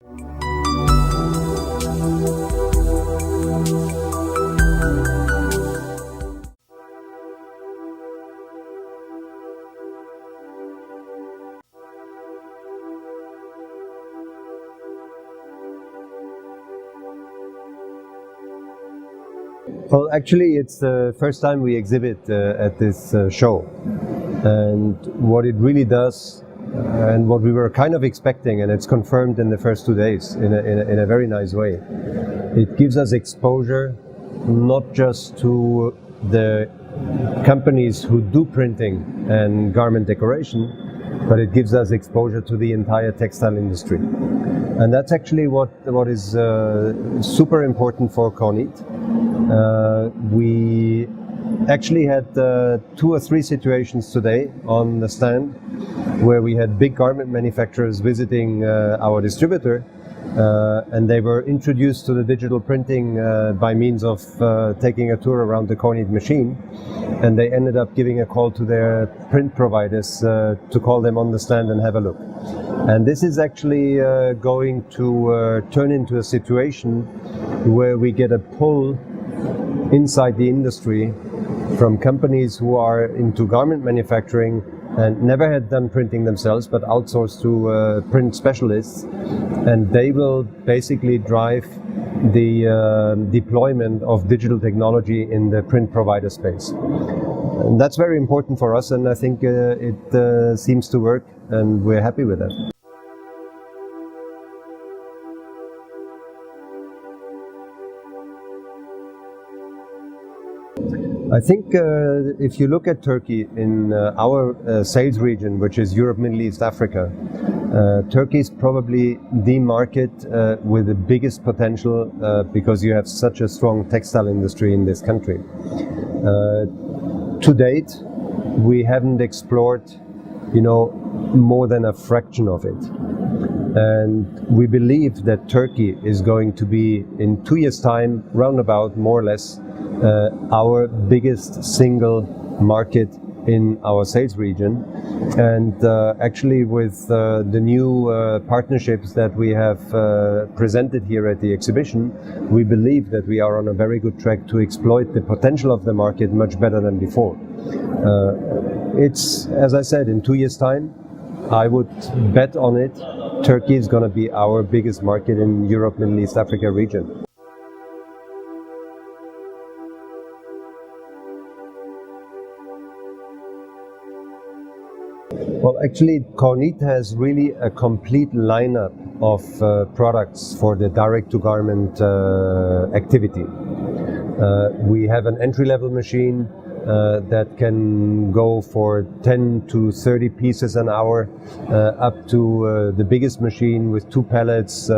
Well, actually, it's the first time we exhibit at this show, and what it really does, and what we were kind of expecting, and it's confirmed in the first 2 days in a very nice way. It gives us exposure not just to the companies who do printing and garment decoration, but it gives us exposure to the entire textile industry. And that's actually what is super important for Kornit. We actually had 2 or 3 situations today on the stand where we had big garment manufacturers visiting our distributor, and they were introduced to the digital printing by means of taking a tour around the Kornit machine, and they ended up giving a call to their print providers to call them on the stand and have a look. And this is actually going to turn into a situation where we get a pull inside the industry from companies who are into garment manufacturing and never had done printing themselves but outsourced to print specialists, and they will basically drive the deployment of digital technology in the print provider space. And that's very important for us, and I think it seems to work, and we're happy with that. I think if you look at Turkey in our sales region, which is Europe, Middle East, Africa, Turkey is probably the market with the biggest potential because you have such a strong textile industry in this country. To date, we haven't explored, more than a fraction of it. And we believe that Turkey is going to be, in 2 years' time, roundabout, more or less, our biggest single market in our sales region. And actually with the new partnerships that we have presented here at the exhibition, we believe that we are on a very good track to exploit the potential of the market much better than before. It's, as I said, in 2 years' time, I would bet on it. Turkey is going to be our biggest market in Europe, Middle East, Africa region. Well, actually, Kornit has really a complete lineup of products for the direct-to-garment activity. We have an entry-level machine that can go for 10 to 30 pieces an hour, up to the biggest machine with 2 pallets,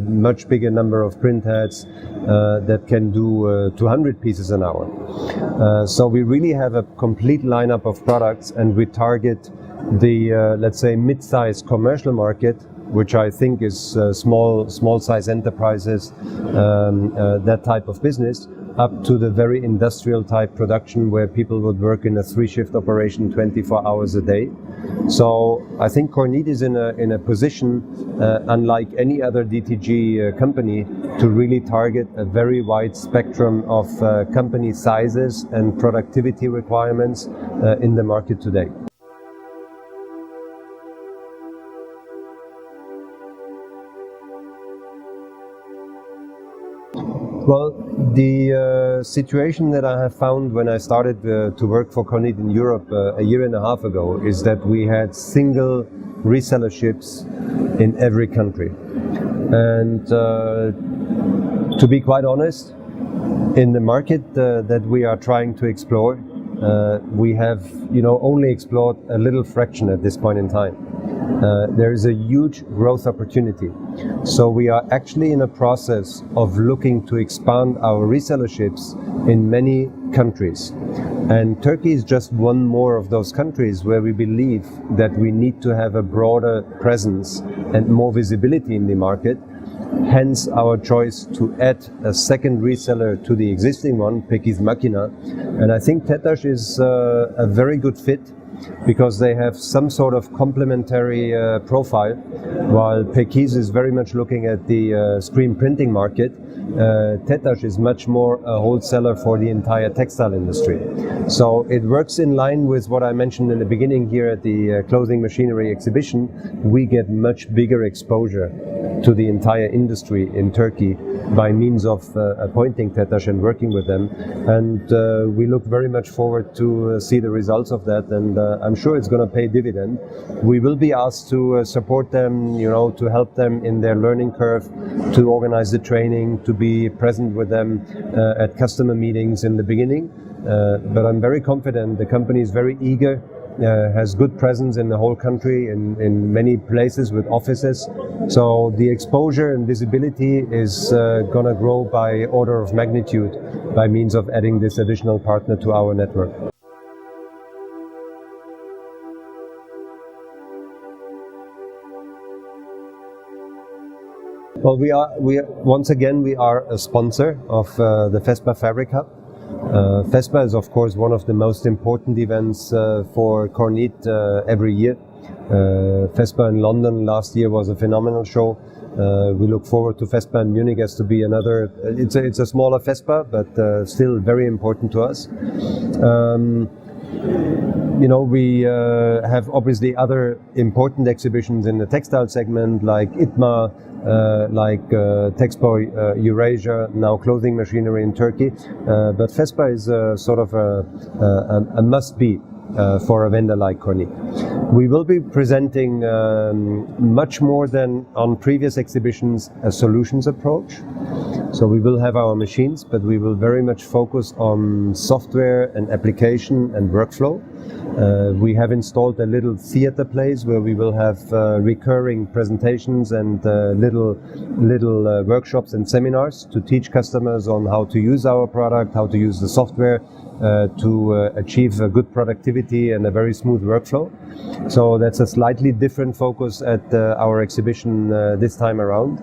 much bigger number of print heads that can do 200 pieces an hour. So we really have a complete lineup of products, and we target the let's say mid-sized commercial market, which I think is small size enterprises, that type of business, up to the very industrial type production where people would work in a 3-shift operation 24 hours a day. So I think Kornit is in a position, unlike any other DTG company, to really target a very wide spectrum of company sizes and productivity requirements in the market today. Well, the situation that I have found when I started to work for Kornit in Europe a year and a half ago is that we had single resellerships in every country. And to be quite honest, in the market that we are trying to explore, we have only explored a little fraction at this point in time. There is a huge growth opportunity. So we are actually in a process of looking to expand our resellerships in many countries. And Turkey is just one more of those countries where we believe that we need to have a broader presence and more visibility in the market. Hence our choice to add a second reseller to the existing one, PEKİZ MAKİNA. And I think TETAŞ is a very good fit because they have some sort of complementary profile. While PEKİZ is very much looking at the screen printing market, TETAŞ is much more a wholesaler for the entire textile industry. So it works in line with what I mentioned in the beginning here at the clothing machinery exhibition. We get much bigger exposure to the entire industry in Turkey by means of appointing TETAŞ and working with them. And we look very much forward to see the results of that, and I'm sure it's going to pay dividend. We will be asked to support them, to help them in their learning curve, to organize the training, to be present with them at customer meetings in the beginning. But I'm very confident the company is very eager, has good presence in the whole country, in many places with offices. So the exposure and visibility is going to grow by order of magnitude by means of adding this additional partner to our network. Well, we are a sponsor of the FESPA Fabric Hub. FESPA is of course one of the most important events for Kornit every year. FESPA in London last year was a phenomenal show. We look forward to FESPA in Munich as to be another. It's a smaller FESPA, but still very important to us. We have obviously other important exhibitions in the textile segment, like ITMA, like Texpo Eurasia, now clothing machinery in Turkey. But FESPA is sort of a must-be for a vendor like Kornit. We will be presenting much more than on previous exhibitions a solutions approach. So we will have our machines, but we will very much focus on software and application and workflow. We have installed a little theater place where we will have recurring presentations and little workshops and seminars to teach customers on how to use our product, how to use the software to achieve a good productivity and a very smooth workflow. So that's a slightly different focus at our exhibition this time around.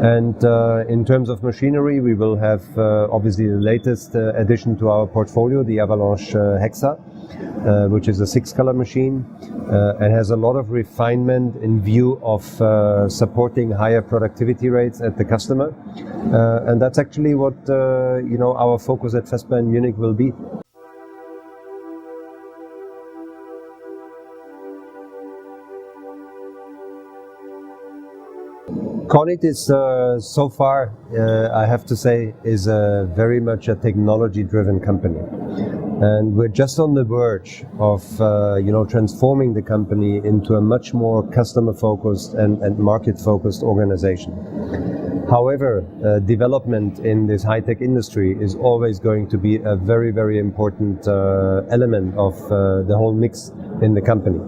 And in terms of machinery, we will have obviously the latest addition to our portfolio, the Avalanche Hexa, which is a 6-color machine. It has a lot of refinement in view of supporting higher productivity rates at the customer. And that's actually what our focus at FESPA in Munich will be. Kornit is so far, I have to say, is very much a technology-driven company, and we're just on the verge of transforming the company into a much more customer-focused and market-focused organization. However, development in this high-tech industry is always going to be a very, very important element of the whole mix in the company.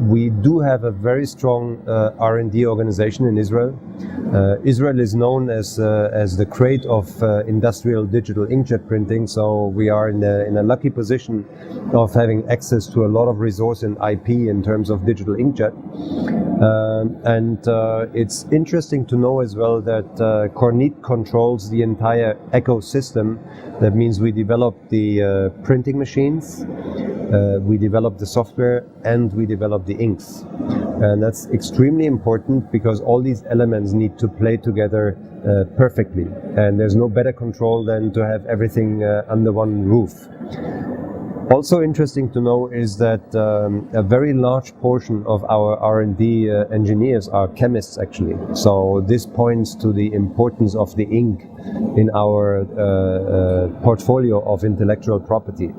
We do have a very strong R&D organization in Israel. Israel is known as the crate of industrial digital inkjet printing, so we are in a lucky position of having access to a lot of resource and IP in terms of digital inkjet. And it's interesting to know as well that Kornit controls the entire ecosystem. That means we develop the printing machines, we develop the software, and we develop the inks. And that's extremely important because all these elements need to play together perfectly. And there's no better control than to have everything under one roof. Also interesting to know is that a very large portion of our R&D engineers are chemists actually. So this points to the importance of the ink in our portfolio of intellectual property.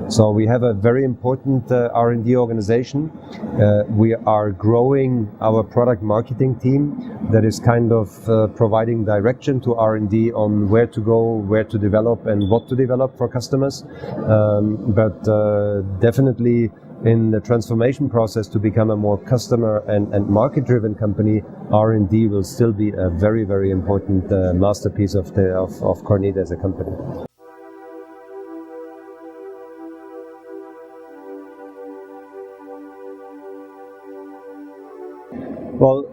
So we have a very important R&D organization. We are growing our product marketing team that is kind of providing direction to R&D on where to go, where to develop and what to develop for customers. But definitely in the transformation process to become a more customer and market-driven company, R&D will still be a very, very important masterpiece of Kornit as a company. Well,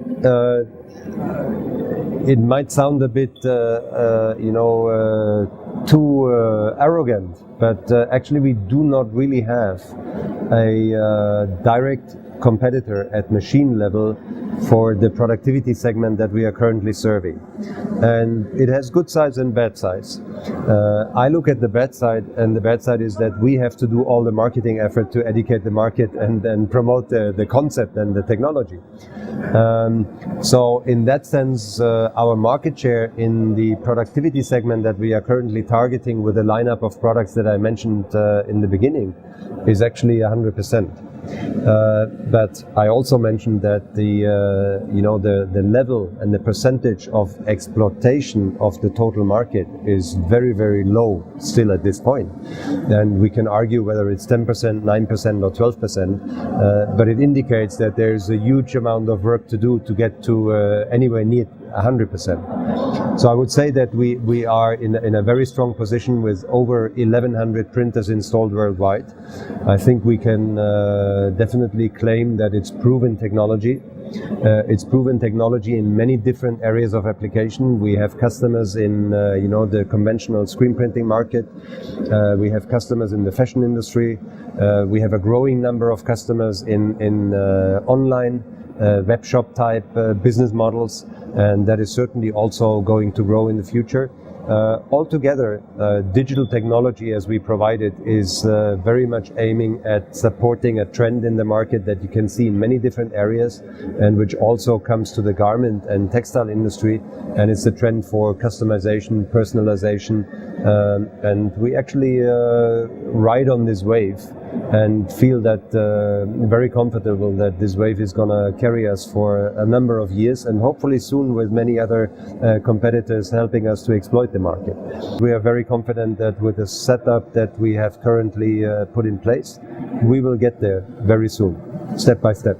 it might sound a bit, too arrogant, but actually we do not really have a direct competitor at machine level for the productivity segment that we are currently serving. And it has good sides and bad sides. I look at the bad side, and the bad side is that we have to do all the marketing effort to educate the market and promote the concept and the technology. So in that sense, our market share in the productivity segment that we are currently targeting with the lineup of products that I mentioned in the beginning is actually 100%. But I also mentioned that the level and the percentage of exploitation of the total market is very, very low still at this point. And we can argue whether it's 10%, 9% or 12%, but it indicates that there's a huge amount of work to do to get to anywhere near 100%. So I would say that we are in a very strong position with over 1,100 printers installed worldwide. I think we can definitely claim that it's proven technology. It's proven technology in many different areas of application. We have customers in the conventional screen printing market. We have customers in the fashion industry. We have a growing number of customers in online web shop type business models, and that is certainly also going to grow in the future. Altogether, digital technology as we provide it is very much aiming at supporting a trend in the market that you can see in many different areas, and which also comes to the garment and textile industry, and it's a trend for customization, personalization, and we actually ride on this wave and feel that very comfortable that this wave is going to carry us for a number of years, and hopefully soon with many other competitors helping us to exploit the market. We are very confident that with the setup that we have currently put in place, we will get there very soon, step by step.